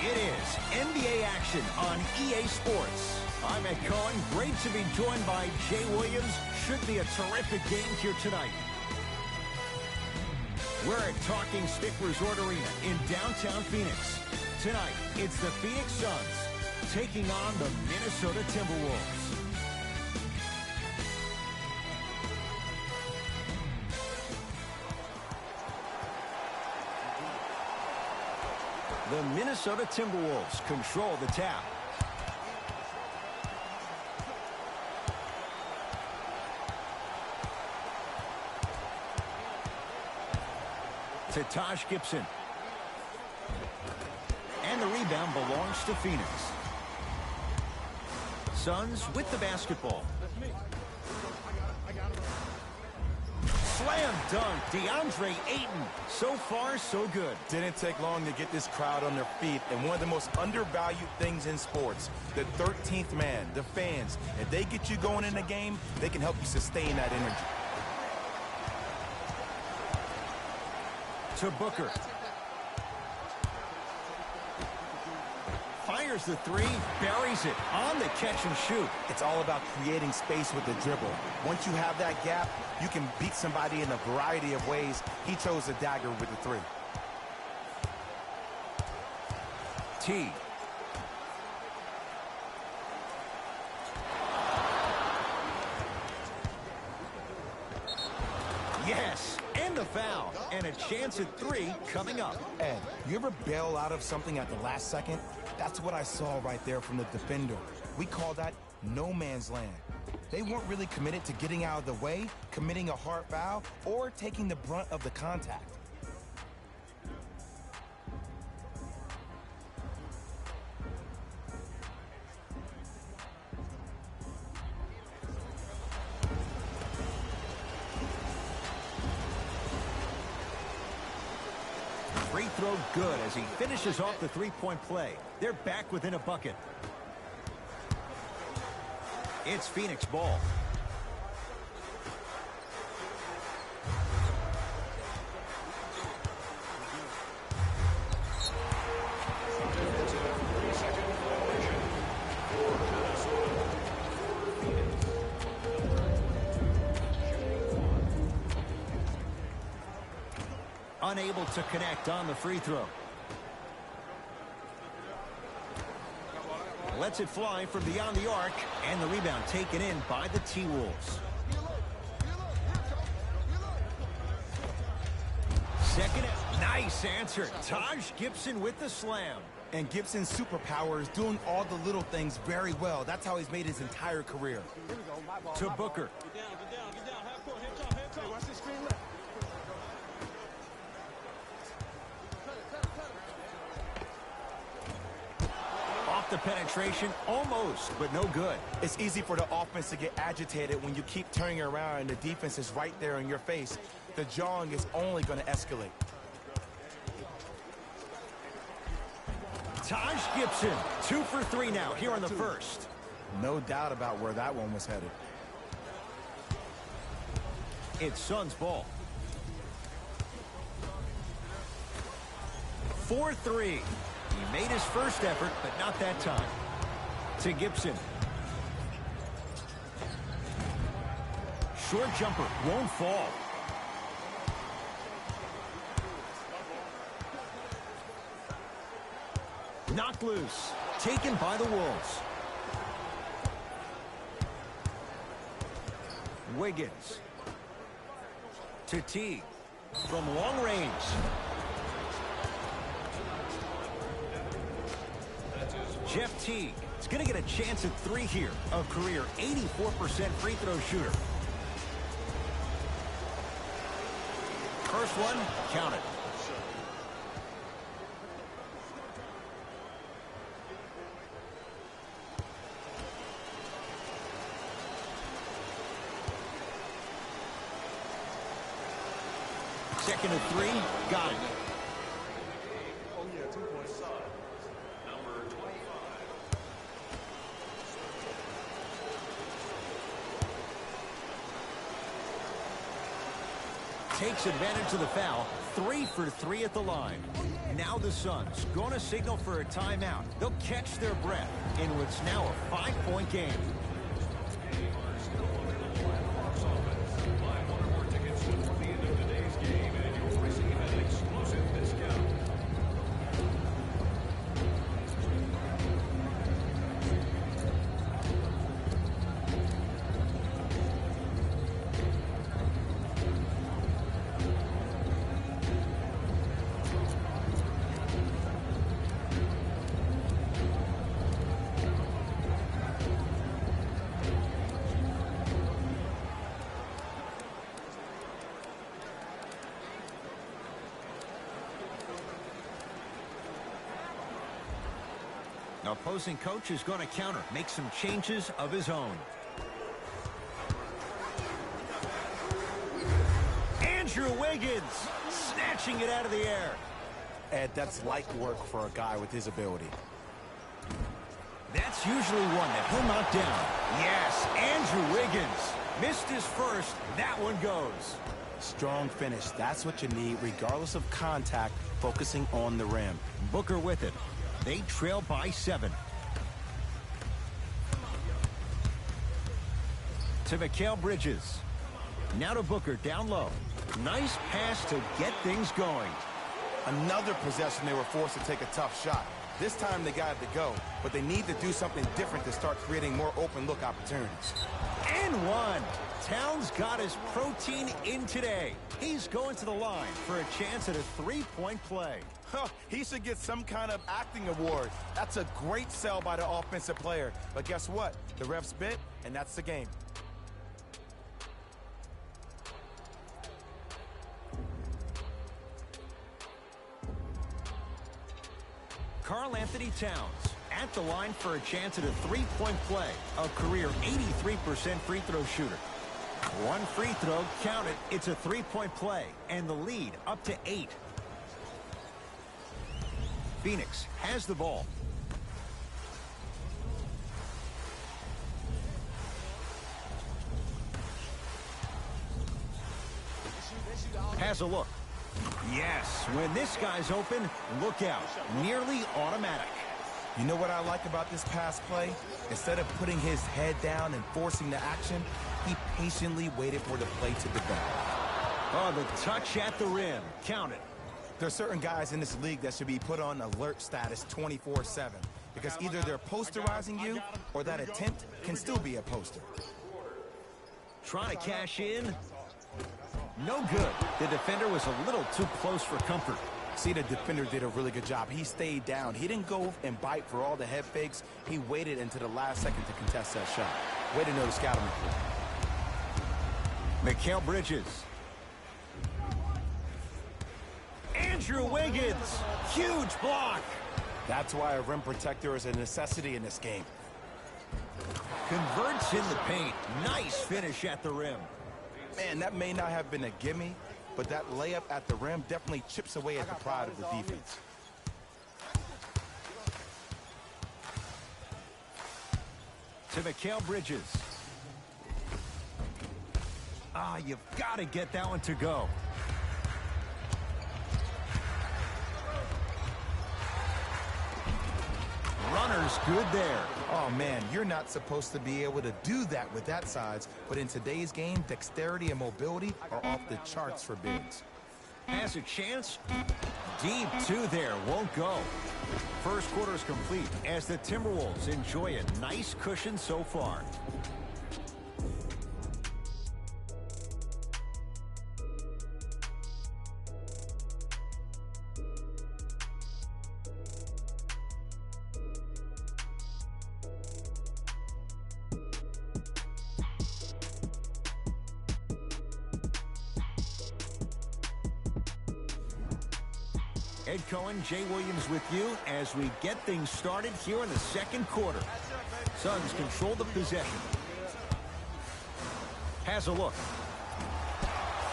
It is NBA action on EA Sports. I'm Ed Cohen. Great to be joined by Jay Williams. Should be a terrific game here tonight. We're at Talking Stick Resort Arena in downtown Phoenix. Tonight, it's the Phoenix Suns taking on the Minnesota Timberwolves. The Minnesota Timberwolves control the tap. To Taj Gibson. And the rebound belongs to Phoenix. Suns with the basketball. Slam dunk, DeAndre Ayton. So far, so good. Didn't take long to get this crowd on their feet, and one of the most undervalued things in sports, the 13th man, the fans. If they get you going in the game, they can help you sustain that energy. To Booker. Fires the three, buries it on the catch and shoot. It's all about creating space with the dribble. Once you have that gap, you can beat somebody in a variety of ways. He chose a dagger with the three. T. Yes, and a foul, and a chance at three coming up. Ed, you ever bail out of something at the last second? That's what I saw right there from the defender. We call that no man's land. They weren't really committed to getting out of the way, committing a hard foul, or taking the brunt of the contact. Free throw good as he finishes off the three-point play. They're back within a bucket. It's Phoenix ball. Unable to connect on the free throw. Lets it fly from beyond the arc, and the rebound taken in by the T-Wolves. Second, nice answer. Taj Gibson with the slam. And Gibson's superpower is doing all the little things very well. That's how he's made his entire career. To Booker. Get down. Half court, head top. Hey, watch this screen left. The penetration almost, but no good. It's easy for the offense to get agitated when you keep turning around and the defense is right there in your face. The jawing is only going to escalate. Taj Gibson, 2 for 3 now here on the first. No doubt about where that one was headed. It's Suns ball. 4-3. He made his first effort, but not that time. To Gibson. Short jumper, won't fall. Knocked loose. Taken by the Wolves. Wiggins. To T. From long range. Jeff Teague is going to get a chance at three here. A career 84% free throw shooter. First one, count it. Second and three, got it. takes advantage of the foul. 3 for 3 at the line. Now the Suns going to signal for a timeout. They'll catch their breath in what's now a 5-point game. Opposing coach is going to counter, make some changes of his own. Andrew Wiggins snatching it out of the air. Ed, that's light work for a guy with his ability. That's usually one that he'll knock down. Yes, Andrew Wiggins missed his first. That one goes. Strong finish. That's what you need, regardless of contact, focusing on the rim. Booker with it. They trail by 7. To Mikal Bridges. Now to Booker down low. Nice pass to get things going. Another possession they were forced to take a tough shot. This time they got it to go, but they need to do something different to start creating more open look opportunities. And one. Towns got his protein in today. He's going to the line for a chance at a 3-point play. Huh, he should get some kind of acting award. That's a great sell by the offensive player. But guess what? The refs bit, and that's the game. Karl Anthony Towns at the line for a chance at a 3-point play. A career 83% free throw shooter. One free throw, count it. It's a 3-point play, and the lead up to 8. Phoenix has the ball. Has a look. Yes, when this guy's open, look out. Nearly automatic. You know what I like about this pass play? Instead of putting his head down and forcing the action, he patiently waited for the play to develop. Oh, the touch at the rim. Count it. There are certain guys in this league that should be put on alert status 24/7 because either they're posterizing you or that attempt can still be a poster. Trying to cash in. No good. The defender was a little too close for comfort. See, the defender did a really good job. He stayed down. He didn't go and bite for all the head fakes. He waited until the last second to contest that shot. Way to know the scouting report. Mikal Bridges. Andrew Wiggins. Huge block. That's why a rim protector is a necessity in this game. Converts in the paint. Nice finish at the rim. Man, that may not have been a gimme, but that layup at the rim definitely chips away at the pride of the defense. To Mikal Bridges. Ah, you've got to get that one to go. Runner's good there. Oh, man, you're not supposed to be able to do that with that size, but in today's game, dexterity and mobility are off the charts for bigs. Has a chance. Deep two there. Won't go. First quarter is complete as the Timberwolves enjoy a nice cushion so far. Ed Cohen, Jay Williams with you as we get things started here in the second quarter. Suns control the possession. Has a look.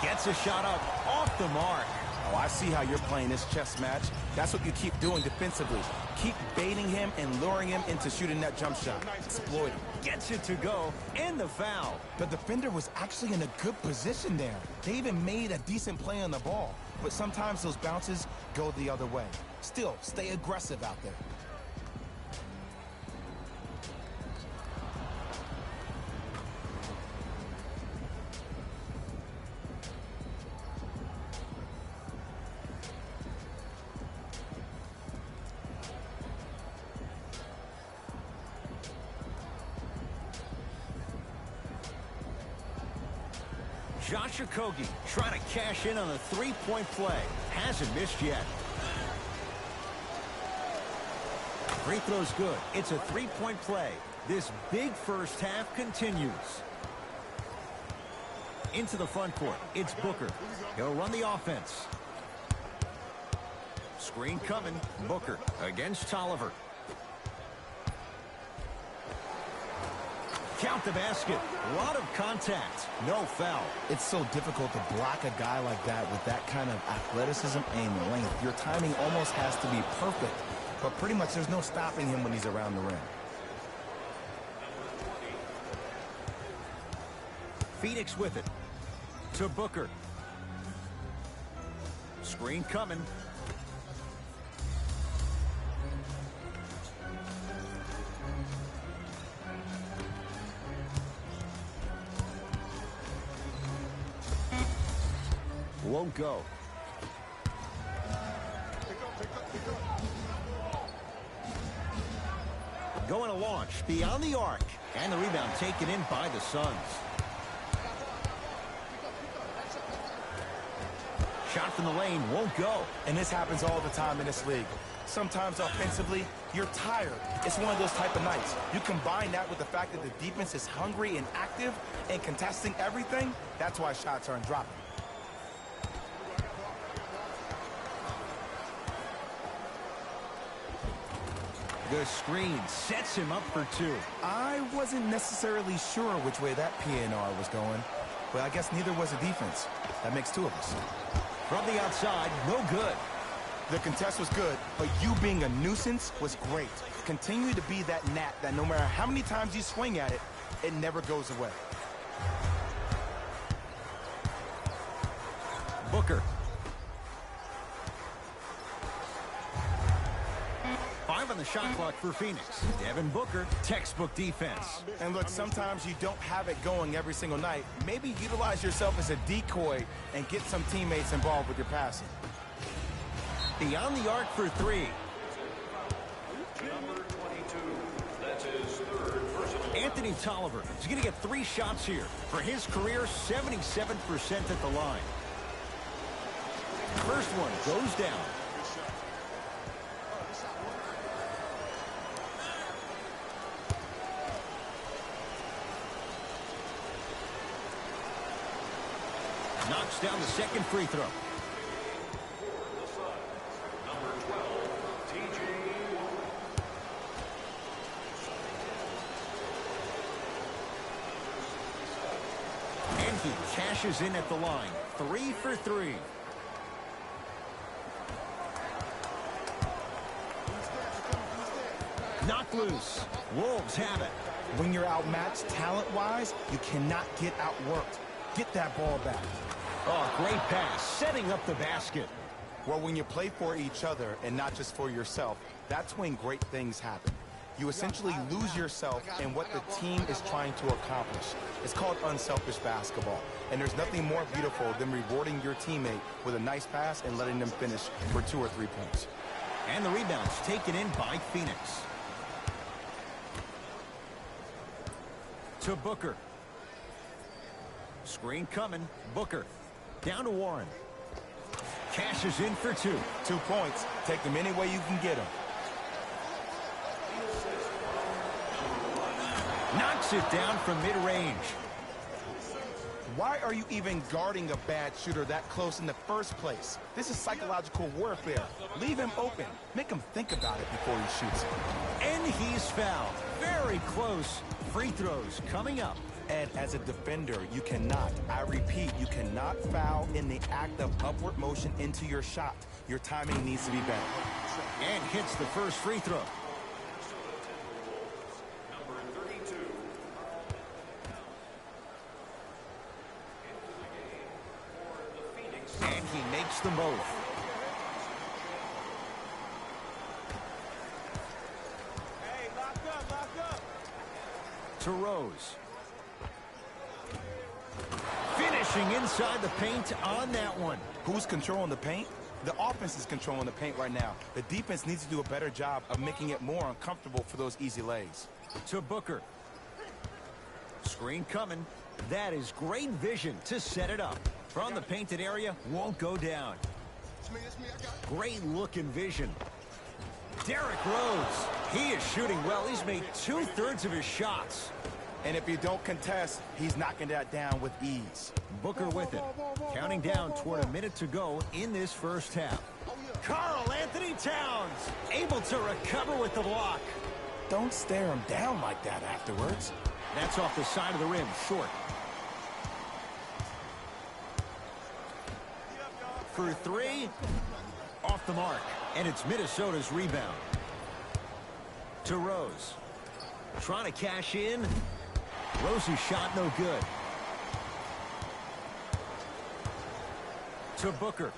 Gets a shot up off the mark. Oh, I see how you're playing this chess match. That's what you keep doing defensively. Keep baiting him and luring him into shooting that jump shot. Exploit him. Gets it to go, and the foul. The defender was actually in a good position there. They even made a decent play on the ball. But sometimes those bounces go the other way. Still, stay aggressive out there. Josh Okogie trying to cash in on a three-point play. Hasn't missed yet. Free throw's good. It's a three-point play. This big first half continues. Into the front court. It's Booker. He'll run the offense. Screen coming. Booker against Tolliver. Count the basket. A lot of contact. No foul. It's so difficult to block a guy like that with that kind of athleticism and length. Your timing almost has to be perfect. But pretty much there's no stopping him when he's around the rim. Phoenix with it. To Booker. Screen coming. Won't go. Going to launch beyond the arc. And the rebound taken in by the Suns. Shot from the lane won't go. And this happens all the time in this league. Sometimes offensively, you're tired. It's one of those type of nights. You combine that with the fact that the defense is hungry and active and contesting everything, that's why shots aren't dropping. The screen sets him up for two. I wasn't necessarily sure which way that PNR was going, but I guess neither was the defense. That makes two of us. From the outside, no good. The contest was good, but you being a nuisance was great. Continue to be that gnat that no matter how many times you swing at it, it never goes away. Booker. 5 on the shot clock for Phoenix. Devin Booker, textbook defense. And look, sometimes you don't have it going every single night. Maybe utilize yourself as a decoy and get some teammates involved with your passing. Beyond the arc for three. Number 22. That's his third personal. Anthony Tolliver is going to get 3 shots here. For his career, 77% at the line. First one goes down. Knocks down the second free throw. Number 12, TJ. And he cashes in at the line. 3 for 3. Knocked loose. Wolves have it. When you're outmatched talent-wise, you cannot get outworked. Get that ball back. Oh, great pass. Setting up the basket. Well, when you play for each other and not just for yourself, that's when great things happen. You essentially lose yourself in what the team is trying to accomplish. It's called unselfish basketball. And there's nothing more beautiful than rewarding your teammate with a nice pass and letting them finish for 2 or 3 points. And the rebound's taken in by Phoenix. To Booker. Screen coming. Booker. Down to Warren. Cashes in for 2. 2 points. Take them any way you can get them. Knocks it down from mid-range. Why are you even guarding a bad shooter that close in the first place? This is psychological warfare. Leave him open. Make him think about it before he shoots it. And he's fouled. Very close. Free throws coming up. Ed, as a defender, you cannot, I repeat, you cannot foul in the act of upward motion into your shot. Your timing needs to be better. And hits the first free throw. Number 32. Into the game for the Phoenix. And he makes them both. Hey, lock up. To Rose. Finishing inside the paint on that one. Who's controlling the paint? The offense is controlling the paint right now. The defense needs to do a better job of making it more uncomfortable for those easy lays. To Booker. Screen coming. That is great vision to set it up. From the painted area, won't go down. Great looking vision. Derrick Rose. He is shooting well. He's made 2/3 of his shots. And if you don't contest, he's knocking that down with ease. Booker with it. Counting down toward a minute to go in this first half. Karl Anthony Towns able to recover with the block. Don't stare him down like that afterwards. That's off the side of the rim, short. For three, off the mark. And it's Minnesota's rebound. To Rose. Trying to cash in. Rose's shot no good. To Booker.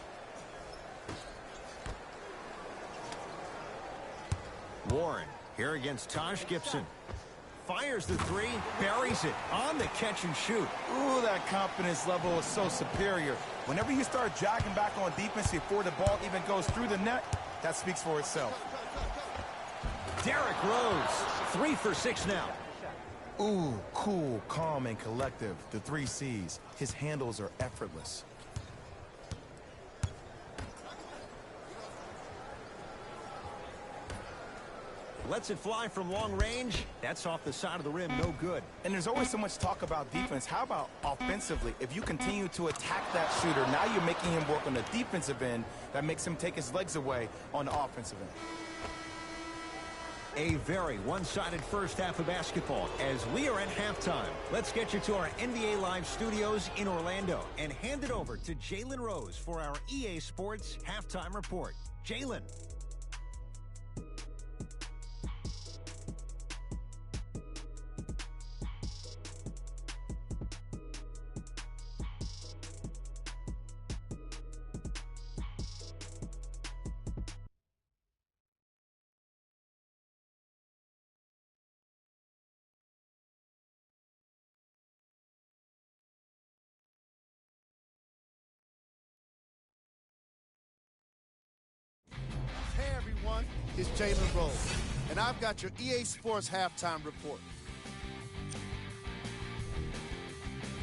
Warren here against Taj Gibson. Fires the three, buries it on the catch and shoot. Ooh, that confidence level is so superior. Whenever you start jogging back on defense before the ball even goes through the net, that speaks for itself. Derrick Rose, 3 for 6 now. Ooh, cool, calm, and collective. The 3 C's. His handles are effortless. Lets it fly from long range. That's off the side of the rim, no good. And there's always so much talk about defense. How about offensively? If you continue to attack that shooter, now you're making him work on the defensive end. That makes him take his legs away on the offensive end. A very one-sided first half of basketball as we are at halftime. Let's get you to our NBA Live studios in Orlando and hand it over to Jalen Rose for our EA Sports halftime report. Jalen. Hey everyone, it's Jalen Rose, and I've got your EA Sports halftime report.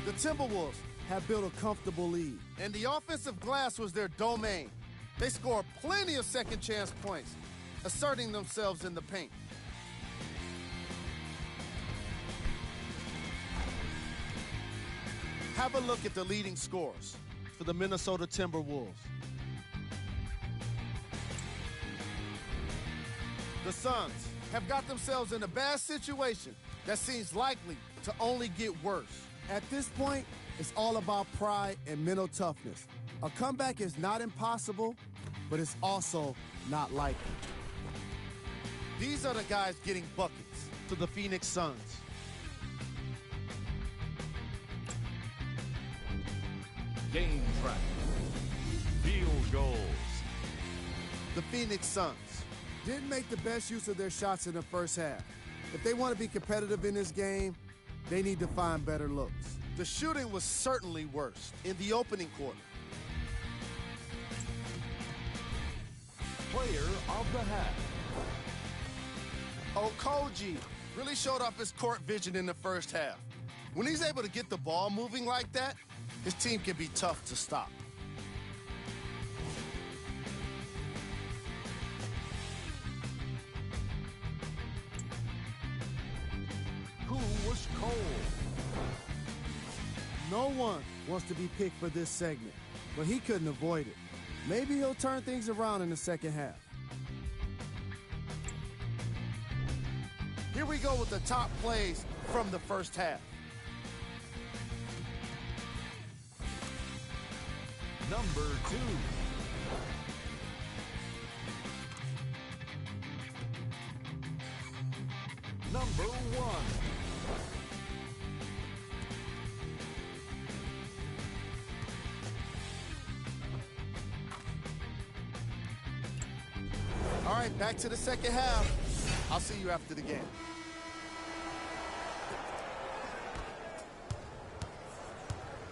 The Timberwolves have built a comfortable lead, and the offensive glass was their domain. They scored plenty of second chance points, asserting themselves in the paint. Have a look at the leading scorers for the Minnesota Timberwolves. The Suns have got themselves in a bad situation that seems likely to only get worse. At this point, it's all about pride and mental toughness. A comeback is not impossible, but it's also not likely. These are the guys getting buckets to the Phoenix Suns. Game track. Field goals. The Phoenix Suns didn't make the best use of their shots in the first half. If they want to be competitive in this game, they need to find better looks. The shooting was certainly worse in the opening quarter. Player of the half. Okogie really showed off his court vision in the first half. When he's able to get the ball moving like that, his team can be tough to stop. Who was cold? No one wants to be picked for this segment, but he couldn't avoid it. Maybe he'll turn things around in the second half. Here we go with the top plays from the first half. Number 2. Number 1. All right, back to the second half. I'll see you after the game.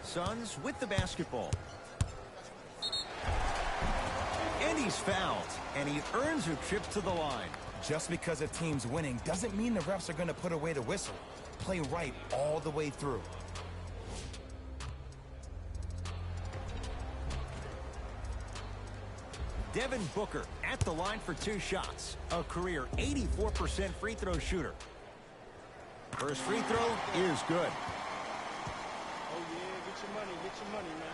Suns with the basketball. And he's fouled, and he earns a trip to the line. Just because a team's winning doesn't mean the refs are going to put away the whistle. Play right all the way through. Devin Booker at the line for 2 shots. A career 84% free throw shooter. First free throw is good. Oh, yeah, get your money, man.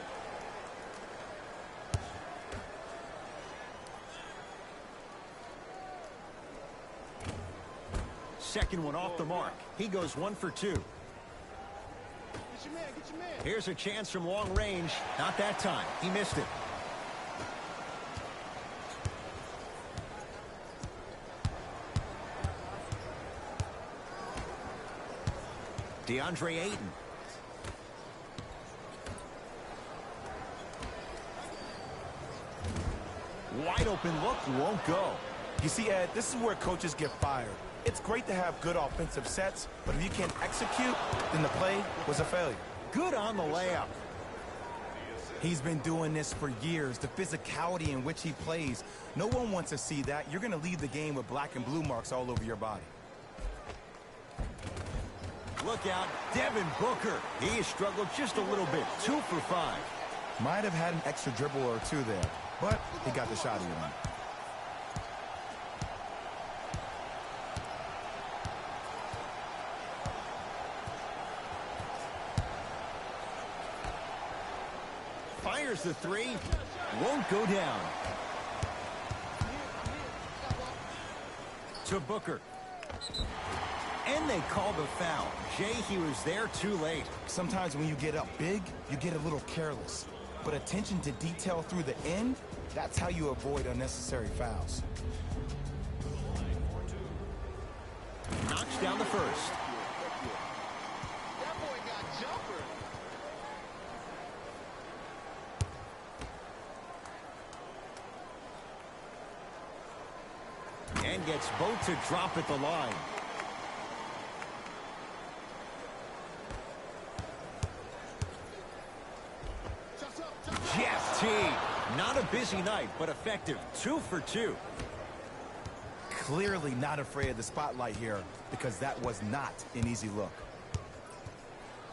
Second one off the mark. He goes 1 for 2. Get your man, get your man. Here's a chance from long range. Not that time. He missed it. DeAndre Ayton. Wide open look, won't go. You see, Ed, this is where coaches get fired. It's great to have good offensive sets, but if you can't execute, then the play was a failure. Good on the layup. He's been doing this for years. The physicality in which he plays, no one wants to see that. You're going to leave the game with black and blue marks all over your body. Look out, Devin Booker. He has struggled just a little bit. 2 for 5. Might have had an extra dribble or two there, but he got the shot he wanted. Fires the 3. Won't go down. To Booker. And they call the foul. Jay, he was there too late. Sometimes when you get up big, you get a little careless. But attention to detail through the end, that's how you avoid unnecessary fouls. Knocks down the first. That boy got jumper. And gets both to drop at the line. Jeff T. Not a busy night, but effective. 2 for 2. Clearly not afraid of the spotlight here, because that was not an easy look.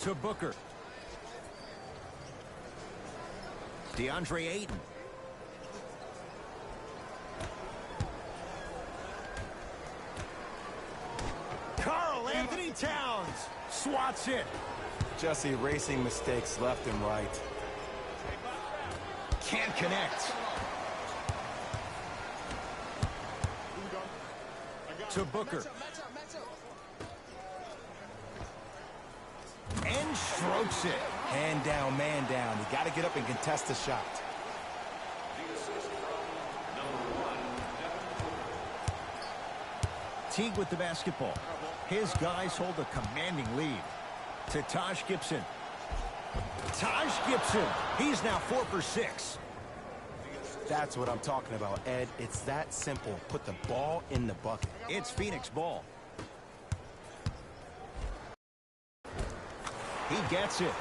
To Booker. DeAndre Ayton. Karl Anthony Towns swats it. Just erasing mistakes left and right. Can't connect. To Booker. And strokes it. Hand down, man down. You got to get up and contest the shot. Teague with the basketball. His guys hold a commanding lead. To Taj Gibson. Taj Gibson. He's now 4 for 6. That's what I'm talking about, Ed. It's that simple. Put the ball in the bucket. It's Phoenix ball. He gets it.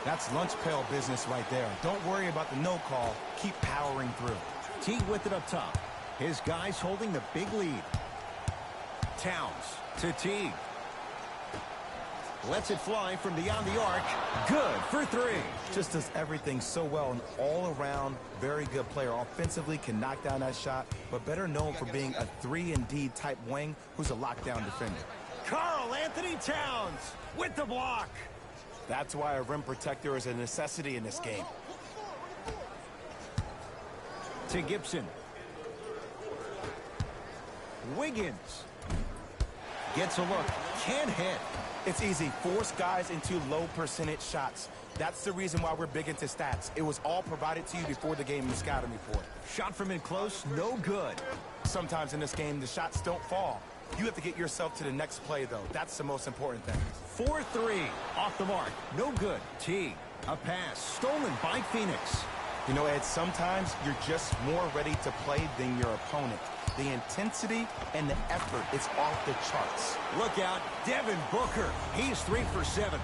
That's lunch pail business right there. Don't worry about the no call. Keep powering through. Teague with it up top. His guys holding the big lead. Towns to Teague. Lets it fly from beyond the arc. Good for 3. Just does everything so well. An all-around, very good player. Offensively, can knock down that shot, but better known for being a 3-and-D type wing who's a lockdown defender. Karl Anthony Towns with the block. That's why a rim protector is a necessity in this game. To Gibson. Wiggins. Gets a look. Can't hit. It's easy. Force guys into low percentage shots. That's the reason why we're big into stats. It was all provided to you before the game in the scouting report. Shot from in close, no good. Sometimes in this game, the shots don't fall. You have to get yourself to the next play, though. That's the most important thing. 4-3, off the mark, no good. T, a pass, stolen by Phoenix. You know, Ed, sometimes you're just more ready to play than your opponent. The intensity and the effort is off the charts. Look out, Devin Booker. He's 3 for 7.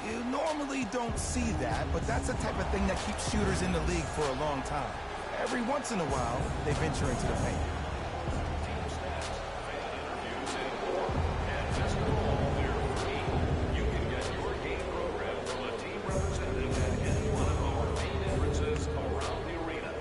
You normally don't see that, but that's the type of thing that keeps shooters in the league for a long time. Every once in a while, they venture into the paint. You can get your game program from a team representative at any one of our main entrances around the arena.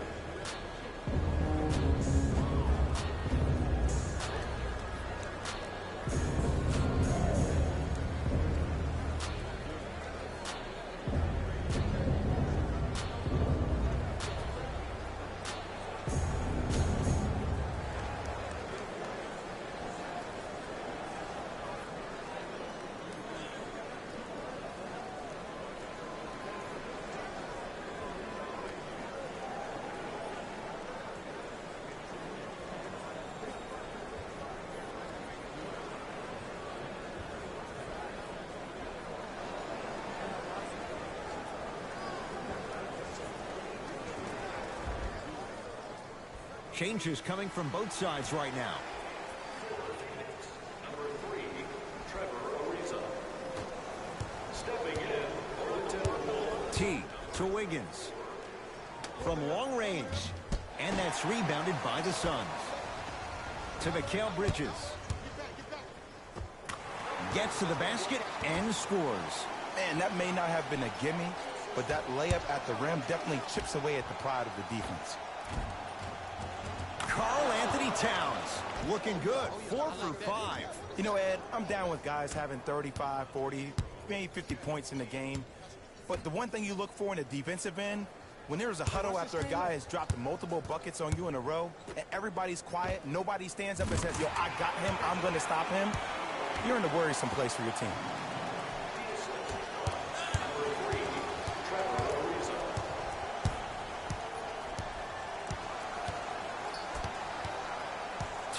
Changes coming from both sides right now. Number 3, Trevor Ariza. Stepping in for the Timberwolves. T to Wiggins. From long range. And that's rebounded by the Suns. To Mikal Bridges. Gets to the basket and scores. Man, that may not have been a gimme, but that layup at the rim definitely chips away at the pride of the defense. Karl Anthony Towns. Looking good. 4 for 5. You know, Ed, I'm down with guys having 35, 40, maybe 50 points in the game. But the one thing you look for in the defensive end, when there's a huddle after a guy has dropped multiple buckets on you in a row, and everybody's quiet, nobody stands up and says, yo, I got him, I'm going to stop him, you're in a worrisome place for your team.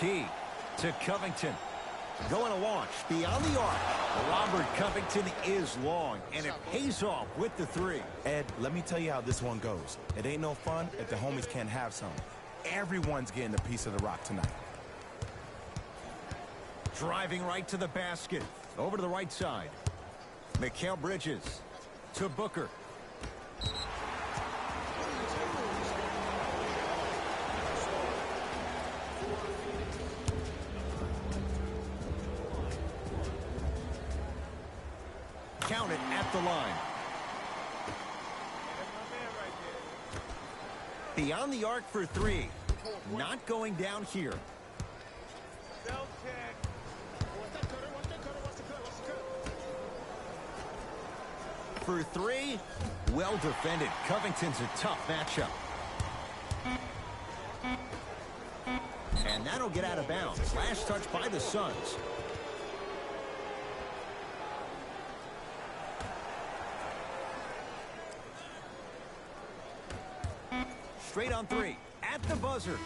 T to Covington. Going to launch beyond the arc. Robert Covington is long, and it pays off with the 3. Ed, let me tell you how this one goes. It ain't no fun if the homies can't have some. Everyone's getting a piece of the rock tonight. Driving right to the basket. Over to the right side. Mikal Bridges to Booker. Count it at the line. Beyond the arc for 3. Not going down here. For 3, well defended. Covington's a tough matchup. And that'll get out of bounds. Last touch by the Suns. Straight on 3. At the buzzer.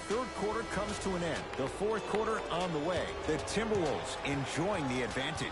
Third quarter comes to an end. The fourth quarter on the way. The Timberwolves enjoying the advantage.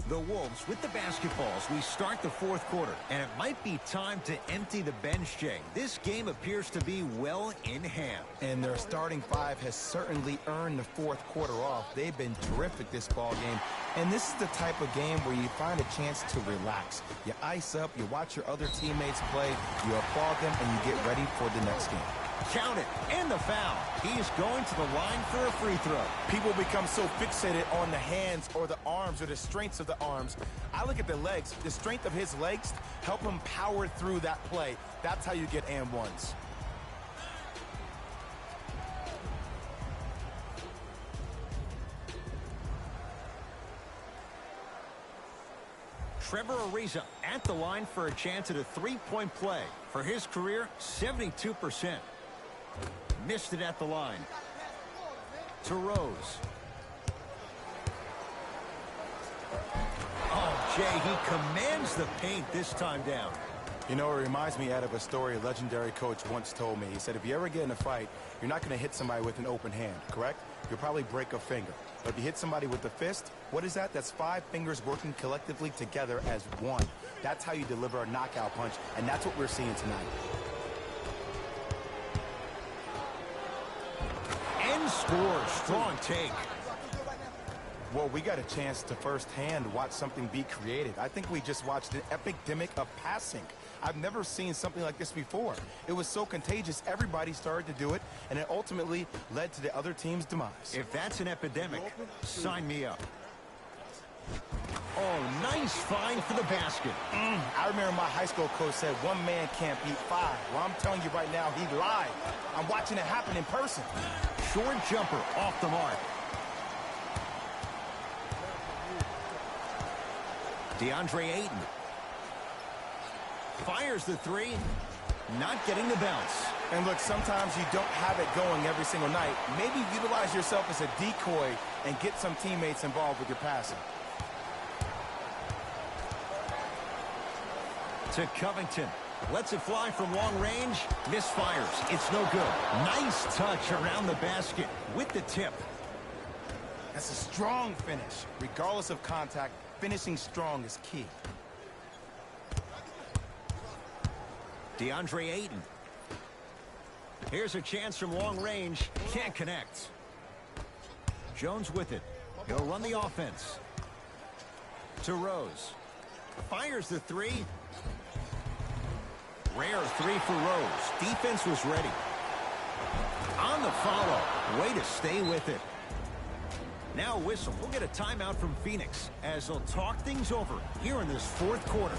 The Wolves with the basketballs. We start the fourth quarter, and it might be time to empty the bench, Jay. This game appears to be well in hand. And their starting 5 has certainly earned the fourth quarter off. They've been terrific this ball game. And this is the type of game where you find a chance to relax. You ice up, you watch your other teammates play, you applaud them, and you get ready for the next game. Count it, and the foul. He's going to the line for a free throw. People become so fixated on the hands or the arms or the strengths of the arms. I look at the legs. The strength of his legs help him power through that play. That's how you get and ones. Trevor Ariza at the line for a chance at a three-point play. For his career, 72%. Missed it at the line. To Rose. Oh, Jay, he commands the paint this time down. You know, it reminds me, Ed, of a story a legendary coach once told me. He said, if you ever get in a fight, you're not going to hit somebody with an open hand, correct? You'll probably break a finger. But if you hit somebody with the fist, what is that? That's 5 fingers working collectively together as one. That's how you deliver a knockout punch, and that's what we're seeing tonight. And scores. Strong take. Well, we got a chance to firsthand watch something be created. I think we just watched an epidemic of passing. I've never seen something like this before. It was so contagious, everybody started to do it, and it ultimately led to the other team's demise. If that's an epidemic, sign me up. Oh, nice find for the basket. I remember my high school coach said 1 man can't beat 5. Well, I'm telling you right now, he lied. I'm watching it happen in person. Short jumper off the mark. DeAndre Ayton. Fires the three. Not getting the bounce. And look, sometimes you don't have it going every single night. Maybe utilize yourself as a decoy and get some teammates involved with your passing. To Covington. Lets it fly from long range. Misfires. It's no good. Nice touch around the basket with the tip. That's a strong finish. Regardless of contact, finishing strong is key. DeAndre Ayton. Here's a chance from long range. Can't connect. Jones with it. He'll run the offense. To Rose. Fires the three. Rare three for Rose. Defense was ready. On the follow. Way to stay with it. Now a whistle. We'll get a timeout from Phoenix as they'll talk things over here in this fourth quarter.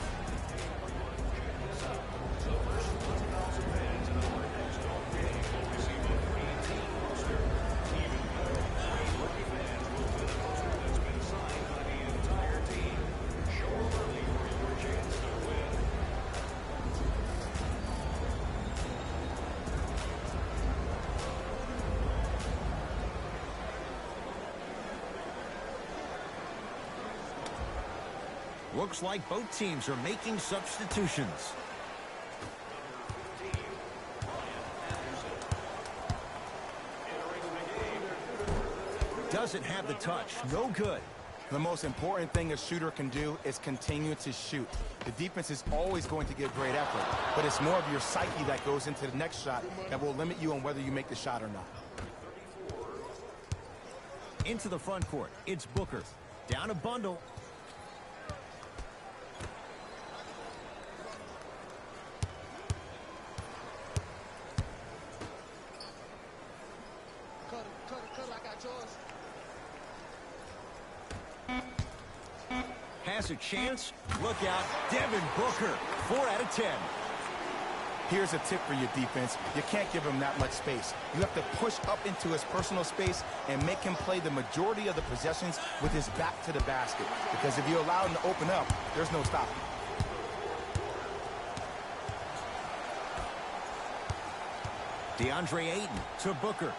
Looks like both teams are making substitutions. Doesn't have the touch. No good. The most important thing a shooter can do is continue to shoot. The defense is always going to give great effort, but it's more of your psyche that goes into the next shot that will limit you on whether you make the shot or not. Into the front court. It's Booker. Down a bundle. Has a chance. Look out. Devin Booker. 4 out of 10. Here's a tip for your defense. You can't give him that much space. You have to push up into his personal space and make him play the majority of the possessions with his back to the basket. Because if you allow him to open up, there's no stopping. DeAndre Ayton to Booker.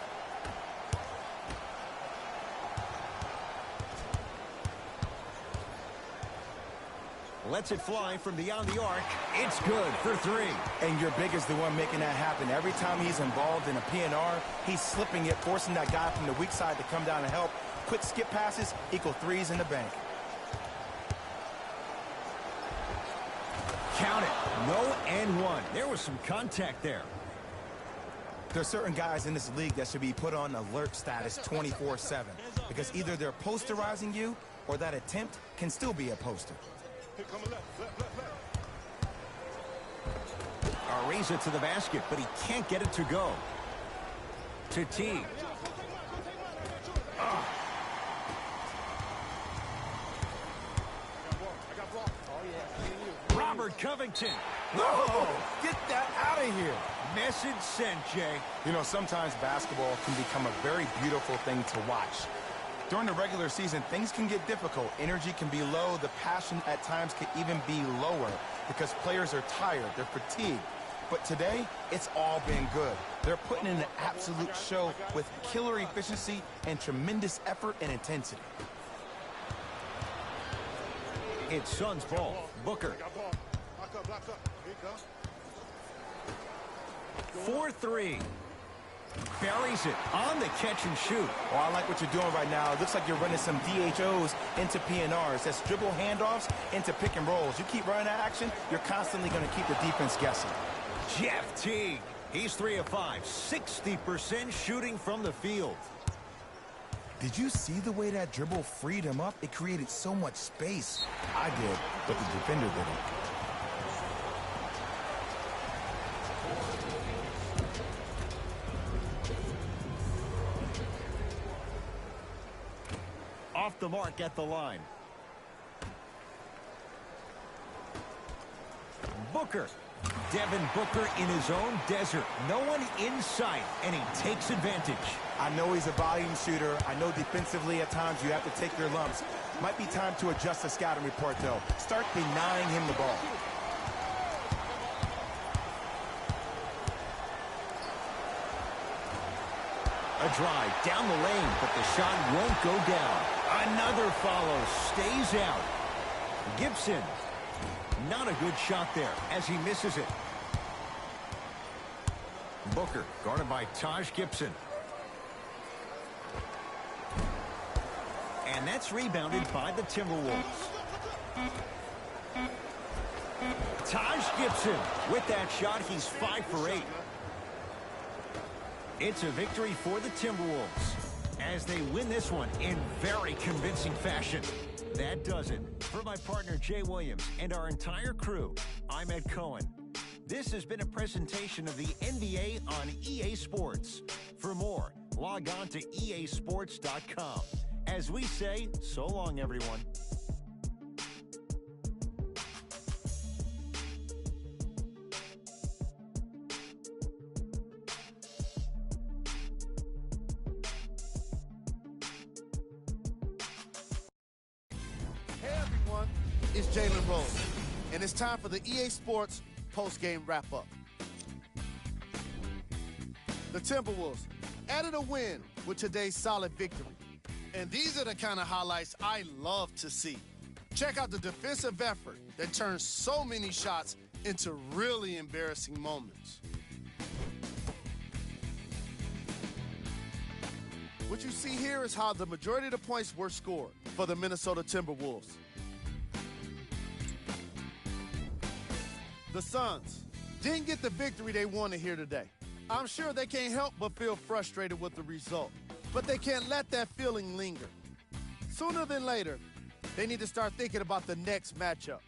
Lets it fly from beyond the arc. It's good for 3. And your big is the one making that happen. Every time he's involved in a PNR, he's slipping it, forcing that guy from the weak side to come down and help. Quick skip passes equal 3s in the bank. Count it. No and 1. There was some contact there. There are certain guys in this league that should be put on alert status 24/7 because either they're posterizing you or that attempt can still be a poster. carries it to the basket, but he can't get it to go. To Teague. Robert Covington. No! Get that out of here! Message sent, Jay. You know, sometimes basketball can become a very beautiful thing to watch. During the regular season, things can get difficult. Energy can be low. The passion at times can even be lower because players are tired. They're fatigued. But today, it's all been good. They're putting in an absolute show with killer efficiency and tremendous effort and intensity. It's Suns ball. Booker. 4-3. Buries it on the catch and shoot. Well, I like what you're doing right now. It looks like you're running some DHOs into PNRs. That's dribble handoffs into pick and rolls. You keep running that action, you're constantly going to keep the defense guessing. Jeff Teague. He's 3 of 5. 60% shooting from the field. Did you see the way that dribble freed him up? It created so much space. I did, but the defender didn't. Off the mark at the line. Booker. Devin Booker in his own desert. No one in sight, and he takes advantage. I know he's a volume shooter. I know defensively at times you have to take your lumps. Might be time to adjust the scouting report, though. Start denying him the ball. A drive down the lane, but the shot won't go down. Another follow, stays out. Gibson. Not a good shot there as he misses it. Booker guarded by Taj Gibson. And that's rebounded by the Timberwolves. Taj Gibson with that shot, he's 5 for 8. It's a victory for the Timberwolves as they win this one in very convincing fashion. That does it. For my partner Jay Williams and our entire crew, I'm Ed Cohen. This has been a presentation of the NBA on EA Sports. For more, log on to easports.com. As we say, so long, everyone. It's Jalen Rose, and it's time for the EA Sports post-game wrap-up. The Timberwolves added a win with today's solid victory. And these are the kind of highlights I love to see. Check out the defensive effort that turns so many shots into really embarrassing moments. What you see here is how the majority of the points were scored for the Minnesota Timberwolves. The Suns didn't get the victory they wanted here today. I'm sure they can't help but feel frustrated with the result, but they can't let that feeling linger. Sooner than later, they need to start thinking about the next matchup.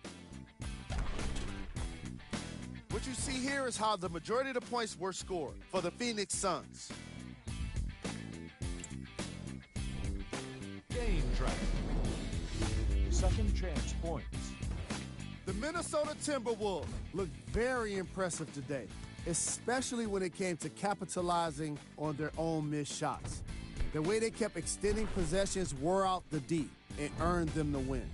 What you see here is how the majority of the points were scored for the Phoenix Suns. Game track. Second chance points. The Minnesota Timberwolves looked very impressive today, especially when it came to capitalizing on their own missed shots. The way they kept extending possessions wore out the D and earned them the win.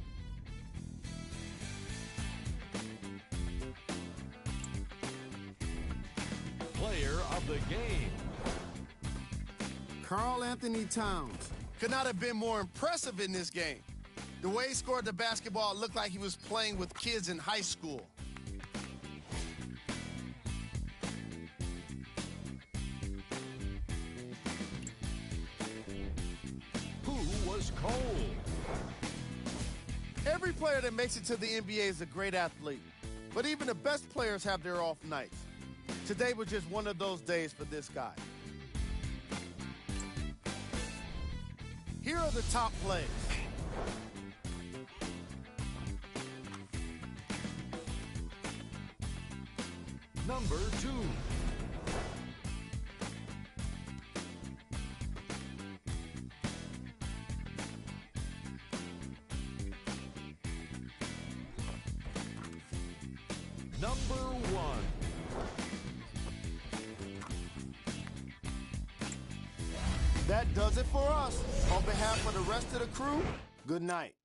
Player of the game. Karl-Anthony Towns could not have been more impressive in this game. The way he scored the basketball looked like he was playing with kids in high school. Who was cold? Every player that makes it to the NBA is a great athlete, but even the best players have their off nights. Today was just one of those days for this guy. Here are the top plays. Number 2. Number 1. That does it for us. On behalf of the rest of the crew, good night.